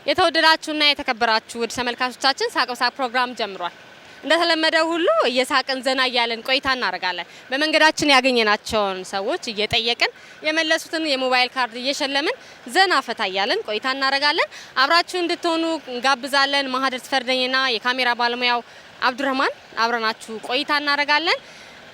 የተወደዳችሁና የተከበራችሁ ውድ ተመልካቾቻችን ሳቅ በሳቅ ፕሮግራም ጀምሯል። እንደተለመደው ሁሉ እየሳቅን ዘና እያለን ቆይታ እናደርጋለን። በመንገዳችን ያገኘናቸውን ሰዎች እየጠየቅን የመለሱትን የሞባይል ካርድ እየሸለምን ዘና ፈታ እያለን ቆይታ እናደርጋለን። አብራችሁ እንድትሆኑ እንጋብዛለን። ማህደር ተፈርደኝና የካሜራ ባለሙያው አብዱረህማን አብረናችሁ ቆይታ እናደርጋለን።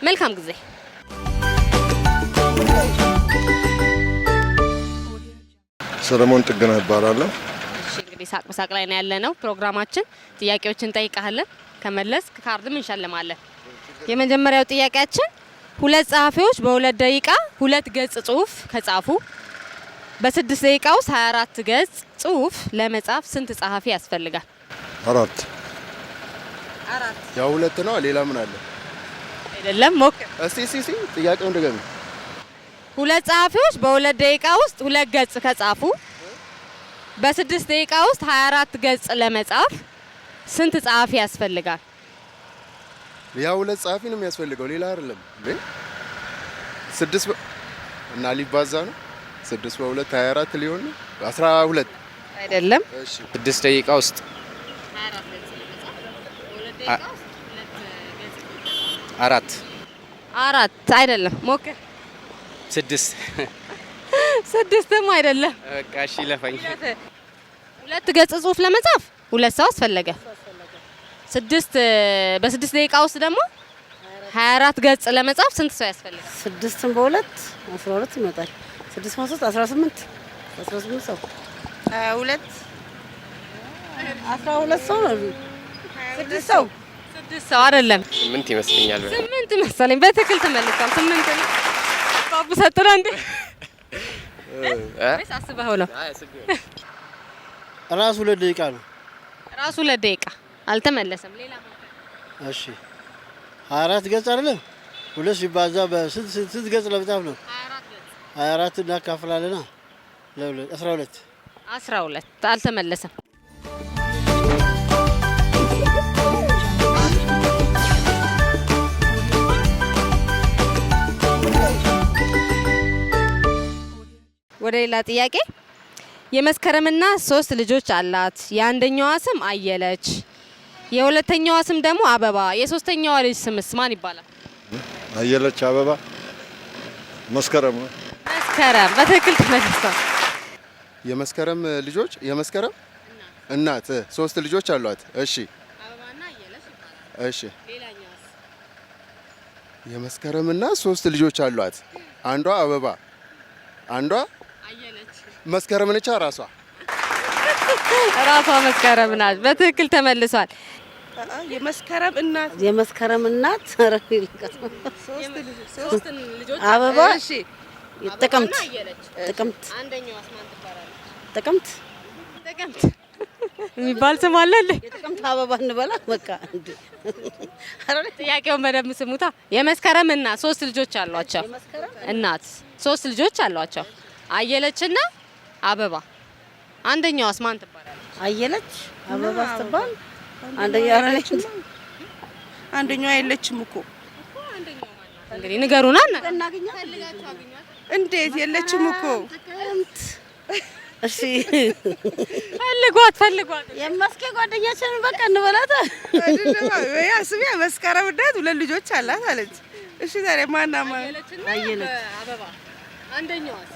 መልካም ጊዜ። ሰለሞን ጥገና ይባላል። እንግዲህ ሳቅ በሳቅ ላይ ነው ያለነው። ፕሮግራማችን ጥያቄዎችን ጠይቃለን። ከመለስክ ካርድም እንሸልማለን። የመጀመሪያው ጥያቄያችን ሁለት ጸሐፊዎች በ2 ደቂቃ 2 ገጽ ጽሁፍ ከጻፉ በ6 ደቂቃ ውስጥ 24 ገጽ ጽሁፍ ለመጻፍ ስንት ጸሐፊ ያስፈልጋል? 4 ያው 2 ነው። ሌላ ምን አለ? አይደለም ሞክር እስቲ ጥያቄውን ድገም። ሁለት ጸሐፊዎች በ2 ደቂቃ ውስጥ 2 ገጽ ከጻፉ በ6 ደቂቃ ውስጥ 24 ገጽ ለመጻፍ ስንት ጸሐፊ ያስፈልጋል? ያው 2 ጸሐፊ ነው የሚያስፈልገው፣ ሌላ አይደለም እንዴ? 6 እና ሊባዛ ነው። 6 በ2 24 ሊሆን ነው። 12 አይደለም። እሺ 6 ደቂቃ ውስጥ 24 ገጽ ለመጻፍ በ2 ደቂቃ ውስጥ 2 ገጽ 4 አይደለም። ሞክር 6ም አይደለም። በቃ እሺ ለፈኝ 2 ገጽ ጽሁፍ ለመጻፍ 2 ሰው አስፈለገ። በ6 ደቂቃ ውስጥ ደግሞ 24 ገጽ ለመጻፍ ስንት ሰው ያስፈልጋል? 6ን በ2 12 ይመጣል። 6 በ3 18 ሰው 22 12 ሰው ነው። 6 ሰው 6 ሰው አይደለም። 8 ይመስለኛል። 8 መሰለኝ። በትክክል ተመልሷል። 8 ነው። ባቡ ሰጥራ እንዴ ወይስ አስበኸው ነው? ራሱ 2 ደቂቃ ነው። ራሱ 2 ደቂቃ አልተመለሰም። ሌላ እሺ 24 ገጽ አይደለም። 2 ሲባዛ በስንት ገጽ ለመጻፍ ነው? 24 እናካፍላለና ለ2 12 አልተመለሰም። ወደ ሌላ ጥያቄ። የመስከረምና 3 ልጆች አላት። የአንደኛዋ ስም አየለች፣ የሁለተኛዋ ስም ደግሞ አበባ። የሶስተኛዋ ልጅ ስምስ ማን ይባላል? አየለች፣ አበባ፣ መስከረም ነው። መስከረም በትክክል ተመልሷል። የመስከረም ልጆች የመስከረም እናት 3 ልጆች አሏት። እሺ አበባና አየለች ይባላል። እሺ ሌላኛዋስ? የመስከረም እናት 3 ልጆች አሏት። አንዷ አበባ፣ አንዷ አየለች። መስከረም ነች። ራሷ መስከረም ናት። በትክክል ተመልሷል። የመስከረም እናት 3 ልጆች አበባ፣ እሺ ጥቅምት ጥቅምት። አንደኛዋስ ማን ትባላለች? ጥቅምት የሚባል ስም አለ እንዴ? የጥቅምት አበባ እንበላ በቃ እንዴ። ጥያቄውን በደንብ ስሙታ። የመስከረም እናት 3 ልጆች አሏቸው። እናት 3 ልጆች አሏቸው። አየለችና አበባ። አንደኛዋስ ማን ትባላለች? አየለች አበባ ስትባል አንደኛዋ የለችም እኮ። እንግዲህ ንገሩና እንዴት የለችም እኮ? እሺ ፈልጓት የመስኬ ጓደኛችንን በቃ እንበላታ። ያ ስሚ መስከረም እናት 2 ልጆች አላት አለች። እሺ ታዲያ ማን አየለች አበባ። አንደኛዋስ?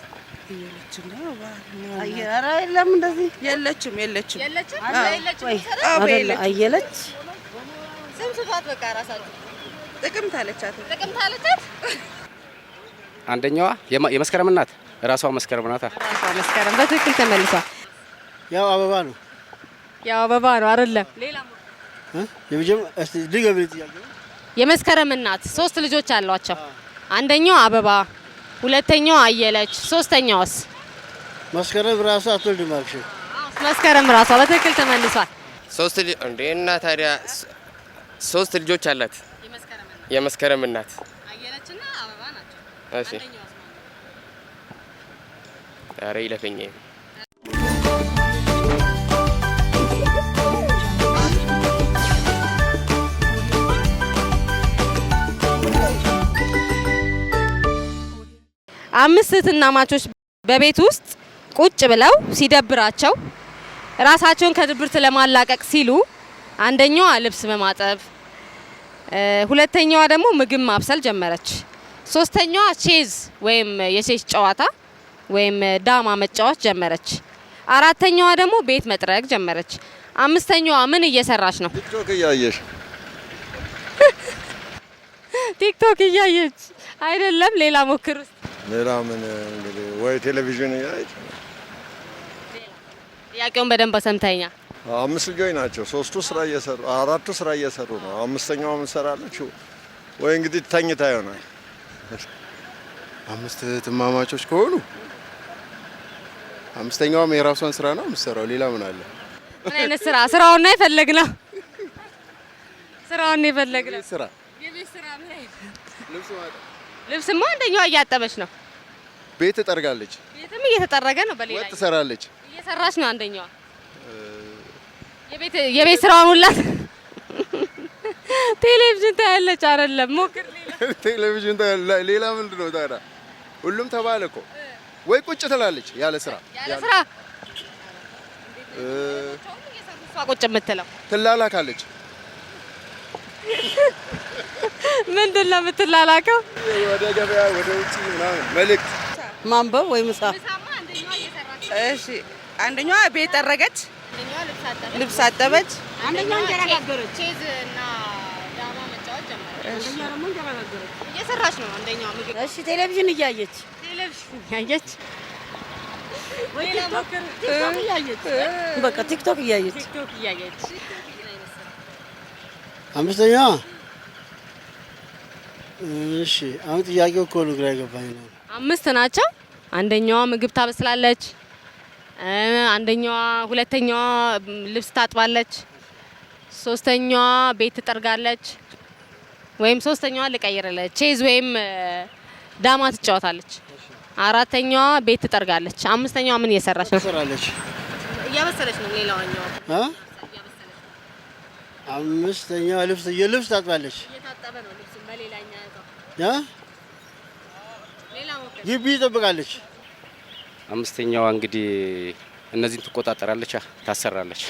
የለም እንደዚህ የለችም። አየለች ስም ስጧት በቃ ራሳችሁ። ጥቅምት አለቻት። አንደኛዋ የመስከረም እናት ራሷ መስከረም ናታ። መስከረም በትክክል ተመልሷል። ያው አበባ ነው አይደለም? ሌላ የመስከረም እናት 3 ልጆች አሏቸው። አንደኛው አበባ፣ ሁለተኛው አየለች፣ ሶስተኛውስ? መስከረም ራሷ አትወልድም አልሽ? መስከረም ራሷ በትክክል ተመልሷል። 3 ልጅ እንዴ እና ታዲያ 3 ልጆች አላት የመስከረም እናት። አየለችና አበባ ናቸው። እሺ ኧረ ይለፈኝ። 5 እህትማማቾች በቤት ውስጥ ቁጭ ብለው ሲደብራቸው ራሳቸውን ከድብርት ለማላቀቅ ሲሉ አንደኛዋ ልብስ በማጠብ ሁለተኛዋ ደግሞ ምግብ ማብሰል ጀመረች። ሶስተኛዋ ቼዝ ወይም የቼዝ ጨዋታ ወይም ዳማ መጫወት ጀመረች። አራተኛዋ ደግሞ ቤት መጥረግ ጀመረች። አምስተኛዋ ምን እየሰራች ነው? ቲክቶክ እያየሽ። ቲክቶክ እያየች አይደለም። ሌላ ሞክር። ሌላ ምን እንግዲህ ወይ ቴሌቪዥን እያየች። ጥያቄውን በደንብ ሰምተኛል። 5 ልጆች ናቸው። 3ቱ ስራ እየሰሩ 4ቱ ስራ እየሰሩ ነው። 5ኛዋ ምን ሰራለች? ወይ እንግዲህ ተኝታ ይሆናል። 5 ትማማቾች ከሆኑ 5ኛዋም የራሷን ስራ ነው የምትሰራው። ሌላ ምን አለ? ምን አይነት ስራ? ስራውን ነው የፈለግነው። ስራውን ነው የፈለግነው። ስራ የቤት ስራ ምን አይነት? ልብስ ማጠብ። ልብስማ አንደኛዋ እያጠበች ነው። ቤት ትጠርጋለች። ቤትም እየተጠረገ ነው። በሌላ ወጥ ትሰራለች። እየሰራች ነው አንደኛዋ። የቤት ስራውን ሁላ ቴሌቪዥን ታያለች። አይደለም ሞክር። ሌላ ቴሌቪዥን ሌላ ምንድን ነው ታዲያ? ሁሉም ተባለ እኮ። ወይ ቁጭ ትላለች ያለ ስራ ያለ ስራ እሷ ቁጭ የምትለው ትላላካለች። ምንድን ነው የምትላላከው? ወደ ገበያ ወደ ውጭ ምናምን መልእክት ማንበብ ወይ ምሳ። እሺ አንደኛዋ ቤት ጠረገች፣ ልብስ አጠበች፣ አንደኛው እንጀራ ጋገረች። ቼዝ እና ዳማ መጫወት ጀመረች። አንደኛው ደግሞ እንጀራ ጋገረች። እየሰራች ነው አንደኛዋ ምግብ። እሺ ቴሌቪዥን እያየች ወይ ቲክቶክ እያየች በቃ ቲክቶክ እያየች አምስተኛዋ እሺ፣ አሁን ጥያቄው እኮ ነው ግራ የገባኝ ነው። 5 ናቸው። አንደኛዋ ምግብ ታበስላለች፣ ሁለተኛዋ ልብስ ታጥባለች፣ ሶስተኛዋ ቤት ትጠርጋለች፣ ወይም ሶስተኛዋ ልቀይርለች ቼዝ ወይም ዳማ ትጫወታለች፣ አራተኛዋ ቤት ትጠርጋለች፣ አምስተኛዋ ምን እየሰራች ነው? ትሰራለች፣ እያበሰለች ነው። ሌላኛዋ አምስተኛዋ ልብስ ታጥባለች፣ እየታጠበ ነው ልብስ በሌላኛው ግቢ ትጠብቃለች። አምስተኛዋ እንግዲህ እነዚህን ትቆጣጠራለች፣ ታሰራለች።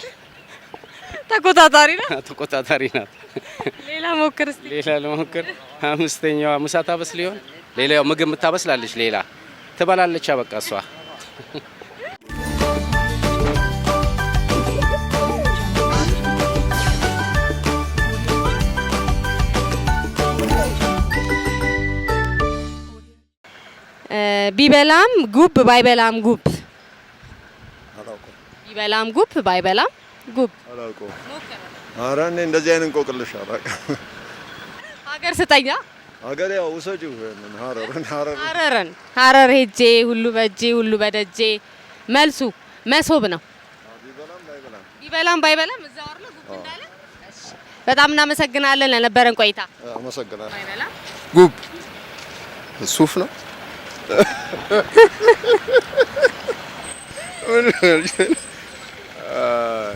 ተቆጣጣሪ ናት። ሌላ ሞክር እስቲ። ሌላ ለሞክር። አምስተኛዋ ምሳ ታበስል ይሆን? ሌላው ምግብ የምታበስላለች፣ ሌላ ትበላለች። በቃ እሷ ቢበላም ጉብ ባይበላም ጉብ። አላውቀውም። ቢበላም ጉብ ባይበላም ጉብ። አላውቀውም። ኧረ እኔ እንደዚህ አይነት እንቆቅልሽ አላውቅም። ሀገር ስጠኛ። ሀገር ያው ውሰጂው ሀረር ሄጄ ሁሉ በእጄ ሁሉ በደጄ መልሱ መሶብ ነው። ቢበላም ባይበላም እዛው አይደለ ጉብ እንዳለ። በጣም እናመሰግናለን ለነበረን ቆይታ። አመሰግናለሁ። ባይበላም ጉብ ሱፍ ነው።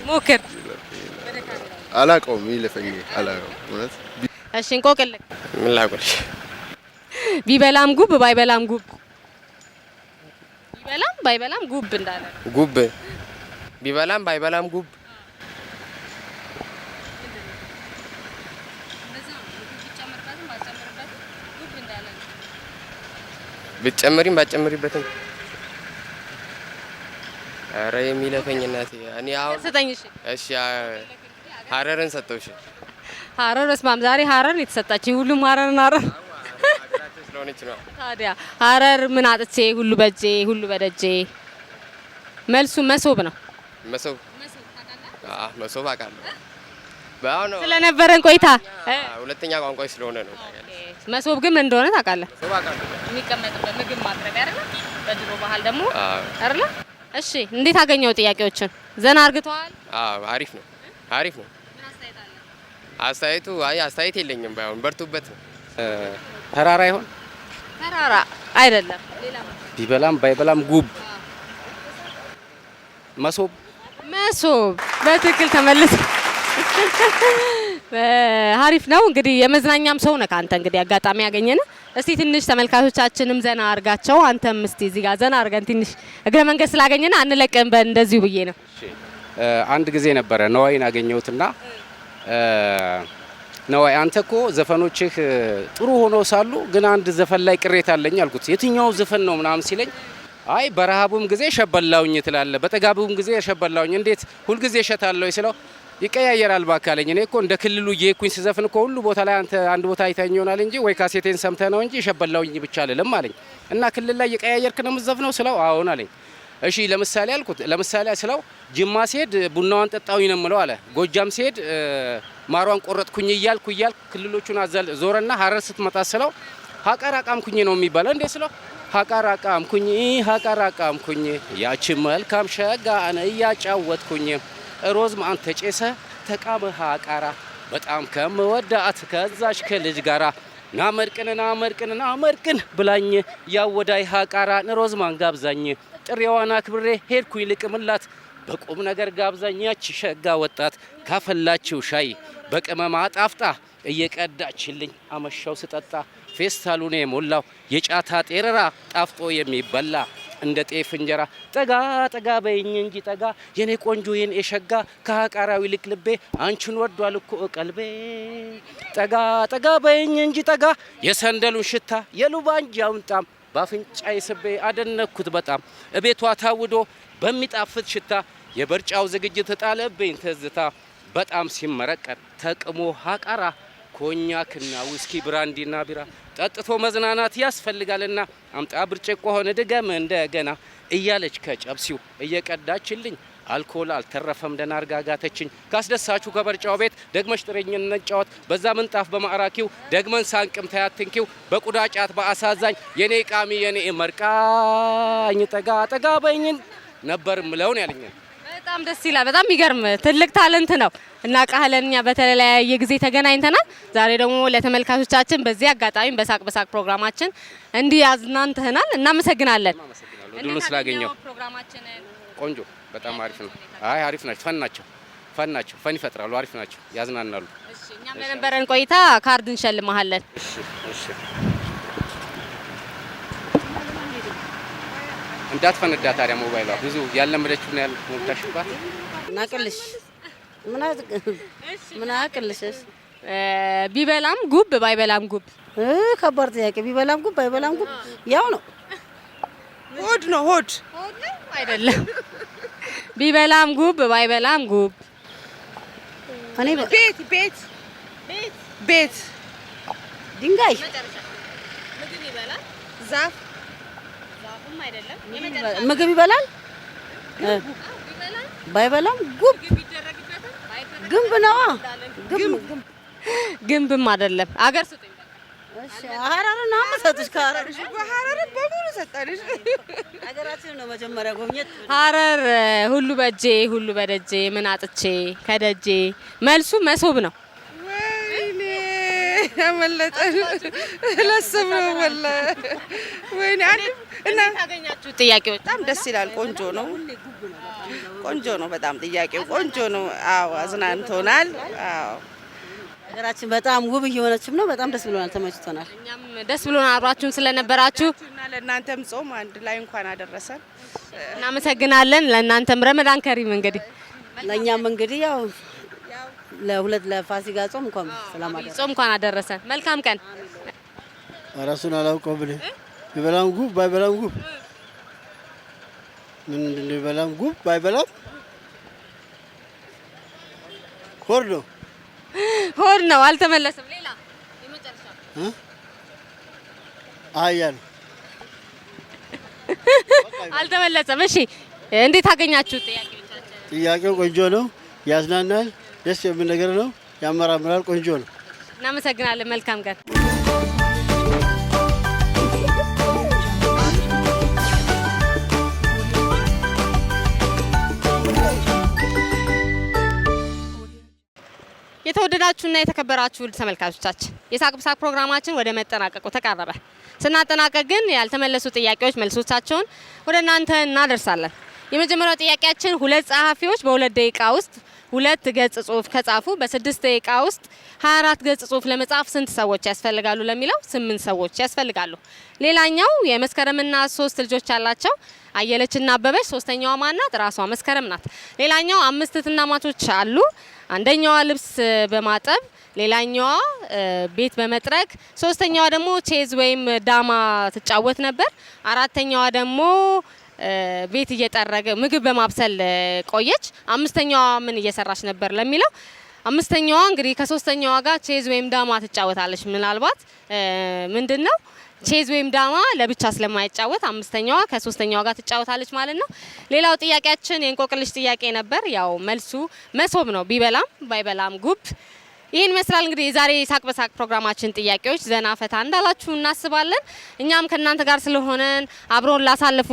ሞክር። አላውቀውም። ይለፈኝ አላውቀውም እውነት። እሺ እንቆቅልህ ምን ላውቅልሽ? ቢበላም ጉብ ባይበላም ጉብ። ቢበላም ባይበላም ጉብ እንዳለ ጉብ ቢበላም ባይበላም ጉብ ብትጨምሪም ባትጨምሪበትም ኧረ የሚለፈኝ እናቴ። እኔ አሁን ስጠኝ። እሺ ሀረርን ሰጠውሽ። ሀረር በስማም ዛሬ ሀረር የተሰጣችኝ ሁሉም ሀረርን ስለሆነች ነው። ታዲያ ሀረር ምን አጥቼ ሁሉ በእጄ ሁሉ በደጄ። መልሱ መሶብ ነው። መሶብ መሶብ አውቃለሁ። በአሁን ስለነበረን ቆይታ ሁለተኛ ቋንቋ ስለሆነ ነው። መሶብ ግን ምን እንደሆነ ታውቃለህ? መሶብ አውቃለሁ። የሚቀመጥበት ምግብ ማድረግ አይደለ? በድሮ ባህል ደግሞ አይደለ? እሺ እንዴት አገኘው? ጥያቄዎችን ዘና አርግተዋል? አሪፍ ነው። አስተያየቱ አስተያየት የለኝም። ባይሆን በርቱበት ነው። ተራራ ይሆን? ተራራ አይደለም። ሌላ ቢበላም ባይበላም ጉብ። መሶብ በትክክል ተመልሶ አሪፍ ነው። እንግዲህ የመዝናኛም ሰው ነህ አንተ። እንግዲህ አጋጣሚ ያገኘን። እስቲ ትንሽ ተመልካቾቻችንም ዘና አርጋቸው። አንተም እስቲ እዚህ ጋር ዘና አርገን ትንሽ እግረ መንገድ ስላገኘን አንለቅም እንደዚሁ ብዬ ነው። አንድ ጊዜ ነበረ ነዋይን አገኘሁትና ነዋይ አንተ እኮ ዘፈኖችህ ጥሩ ሆኖ ሳሉ ግን አንድ ዘፈን ላይ ቅሬታ አለኝ አልኩት። የትኛው ዘፈን ነው ምናምን ሲለኝ አይ በረሃቡም ጊዜ ሸበላውኝ ትላለህ፣ በጠጋቡም ጊዜ ሸበላውኝ እንዴት ሁልጊዜ እሸታለሁ ስለው ይቀያየራል ባካለኝ። እኔ እኮ እንደ ክልሉ እየሄድኩኝ ስዘፍን እኮ ሁሉ ቦታ ላይ አንተ አንድ ቦታ አይተኸኝ ይሆናል እንጂ ወይ ካሴቴን ሰምተህ ነው እንጂ ሸበላውኝ ብቻ አልልም አለኝ። እና ክልል ላይ እየቀያየርክ ነው የምትዘፍነው ስለው አዎን አለኝ። እሺ ለምሳሌ አልኩት። ለምሳሌ ስለው ጅማ ሲሄድ ቡናዋን ጠጣውኝ ነው የምለው አለ። ጎጃም ሲሄድ ማሯን ቆረጥኩኝ እያልኩ ክልሎቹን አዘል ዞረና ሀረር ስትመጣ ስለው ሀቀር አቃምኩኝ ነው የሚባለው እንዴ ስለው ሀቀር አቃምኩኝ ያቺ መልካም ሸጋን እያጫወትኩኝ ሮዝ ማን ተጨሰ ተቃመ ሀቃራ በጣም ከምወዳት ከዛች ከልጅ ጋራ ናመርቅን ብላኝ ያወዳይ ሀቃራ ሮዝ ማን ጋብዛኝ ጥሪዋን አክብሬ ሄድኩኝ ልቅምላት በቁም ነገር ጋብዛኝ ያቺ ሸጋ ወጣት ካፈላችው ሻይ በቅመማ ጣፍጣ እየቀዳችልኝ አመሻው ስጠጣ ፌስታሉን የሞላው የጫታ ጤረራ ጣፍጦ የሚበላ እንደ ጤፍ እንጀራ ጠጋ በይኝ እንጂ ጠጋ የኔ ቆንጆ የኔ ሸጋ ከሀቃራዊ ልቅ ልቤ አንቺን ወዷል እኮ ቀልቤ ጠጋ በይኝ እንጂ ጠጋ የሰንደሉን ሽታ የሉባንጃውን ጣም ባፍንጫዬ ስቤ አደነኩት በጣም እቤቷ ታውዶ በሚጣፍጥ ሽታ የበርጫው ዝግጅት ጣለብኝ ትዝታ በጣም ሲመረቀን ተቅሞ ሀቃራ ኮኛክና ውስኪ ብራንዲና ቢራ ጠጥቶ መዝናናት ያስፈልጋልና አምጣ ብርጭቆ ሆነ ድገም እንደገና እያለች ከጨብሲው እየቀዳችልኝ አልኮል አልተረፈም ደና አርጋጋተችኝ ካስደሳችሁ ከበርጫው ቤት ደግመሽ ጥሬኝ እንጫወት በዛ ምንጣፍ በማዕራኪው ደግመን ሳንቅም ታያትንኪው በቁዳ ጫት በአሳዛኝ የኔ ቃሚ የኔ መርቃኝ ጠጋ በይኝ ነበር ምለውን ያለኝ። በጣም ደስ ይላል። በጣም የሚገርም ትልቅ ታለንት ነው እና ቃለኛ በተለያየ ጊዜ ተገናኝተናል። ዛሬ ደግሞ ለተመልካቾቻችን በዚህ አጋጣሚ በሳቅ ፕሮግራማችን እንዲህ አዝናንተናል። እናመሰግናለን። እድሉን ስላገኘው ቆንጆ በጣም አሪፍ ነው። አይ አሪፍ ናቸው። ፈን ይፈጥራሉ። አሪፍ ናቸው፣ ያዝናናሉ። እሺ እኛም ለነበረን ቆይታ ካርድ እንሸልማለን። እሺ እንዳትፈነዳ ታዲያ ሞባይሏ ብዙ ያለመደችው ነው ያልሞታሽባት ናቅልሽ ምን አቅልሽ ቢበላም ጉብ ባይበላም ጉብ ከባድ ጥያቄ። ቢበላም ጉብ ባይበላም ጉብ ያው ነው። ሆድ ነው ሆድ አይደለም። ቢበላም ጉብ ባይበላም ጉብ እኔ ቤት ድንጋይ ዛፍ ምግብ ይበላል ባይበላም ጉብ ግንብ ነው። ግንብም አይደለም። አገር ስጡኝ። እሺ ሀረር ነው የምሰጥሽ። ከሀረር ሀረር በሙሉ ሰጠንሽ። ሀገራችን ነው መጀመሪያ ጎብኘት። ሀረር ሁሉ በእጄ ሁሉ በደጄ ምን አጥቼ ከደጄ መልሱ መሶብ ነው። ወይኔ ያመለጠን ለስም ነው ወላሂ። ወይኔ እና ታገኛችሁ ጥያቄዎች በጣም ደስ ይላል። ቆንጆ ነው በጣም ጥያቄው ቆንጆ ነው። አዎ አዝናንቶናል። አዎ ሀገራችን በጣም ውብ እየሆነችም ነው። በጣም ደስ ብሎናል፣ ተመችቶናል። እኛም ደስ ብሎናል አብራችሁን ስለነበራችሁ እና ለእናንተም ጾም አንድ ላይ እንኳን አደረሰን። እናመሰግናለን። ለእናንተም ረመዳን ከሪም። እንግዲህ ለእኛም እንግዲህ ያው ለፋሲካ ጾም እንኳን አደረሰን። መልካም ቀን። ራሱን አላውቀው ብለ ቢበላም ጉብ ባይበላም ጉብ ምን ቢበላም ጉብ ባይበላም ሆድ ነው። አልተመለሰም። ሌላ የመጨረሻ አህያ ነው። አልተመለሰም። እሺ እንዴት አገኛችሁ ጥያቄዎቻችን? ጥያቄው ቆንጆ ነው፣ ያዝናናል፣ ደስ የሚል ነገር ነው፣ ያመራምራል። ቆንጆ ነው። እናመሰግናለን። መልካም ቀን። የተወደዳችሁና የተከበራችሁ ውድ ተመልካቾቻችን የሳቅ በሳቅ ፕሮግራማችን ወደ መጠናቀቁ ተቃረበ። ስናጠናቀቅ ግን ያልተመለሱ ጥያቄዎች መልሶቻቸውን ወደ እናንተ እናደርሳለን። የመጀመሪያው ጥያቄያችን ሁለት ጸሐፊዎች በሁለት ደቂቃ ውስጥ ሁለት ገጽ ጽሁፍ ከጻፉ በ6 ደቂቃ ውስጥ 24 ገጽ ጽሁፍ ለመጻፍ ስንት ሰዎች ያስፈልጋሉ ለሚለው 8 ሰዎች ያስፈልጋሉ። ሌላኛው የመስከረምና 3 ልጆች አላቸው አየለችና አበበች። ሶስተኛዋ ማናት? ራሷ መስከረም ናት። ሌላኛው 5 እህትማማቾች አሉ። አንደኛዋ ልብስ በማጠብ ሌላኛዋ ቤት በመጥረግ ሶስተኛዋ ደግሞ ቼዝ ወይም ዳማ ትጫወት ነበር። አራተኛዋ ደግሞ ቤት እየጠረገ ምግብ በማብሰል ቆየች። አምስተኛዋ ምን እየሰራች ነበር ለሚለው አምስተኛዋ እንግዲህ ከሶስተኛዋ ጋር ቼዝ ወይም ዳማ ትጫወታለች። ምናልባት ምንድነው ቼዝ ወይም ዳማ ለብቻ ስለማይጫወት አምስተኛዋ ከሶስተኛዋ ጋር ትጫወታለች ማለት ነው። ሌላው ጥያቄያችን የእንቆቅልሽ ጥያቄ ነበር። ያው መልሱ መሶብ ነው። ቢበላም ባይበላም ጉብ። ይህን ይመስላል እንግዲህ የዛሬ ሳቅ በሳቅ ፕሮግራማችን ጥያቄዎች ዘና ፈታ እንዳላችሁ እናስባለን። እኛም ከእናንተ ጋር ስለሆነን አብሮን ላሳለፉ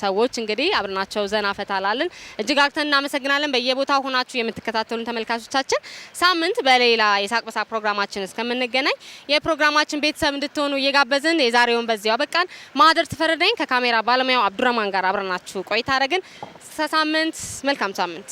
ሰዎች እንግዲህ አብረናቸው ዘና ፈታ ላለን እጅግ አርግተን እናመሰግናለን። በየቦታው ሆናችሁ የምትከታተሉን ተመልካቾቻችን ሳምንት በሌላ የሳቅ በሳቅ ፕሮግራማችን እስከምንገናኝ የፕሮግራማችን ቤተሰብ እንድትሆኑ እየጋበዝን የዛሬውን በዚያው አበቃን። ማህደር ተፈረደኝ ከካሜራ ባለሙያው አብዱራማን ጋር አብረናችሁ ቆይታ አረግን። ሳምንት መልካም ሳምንት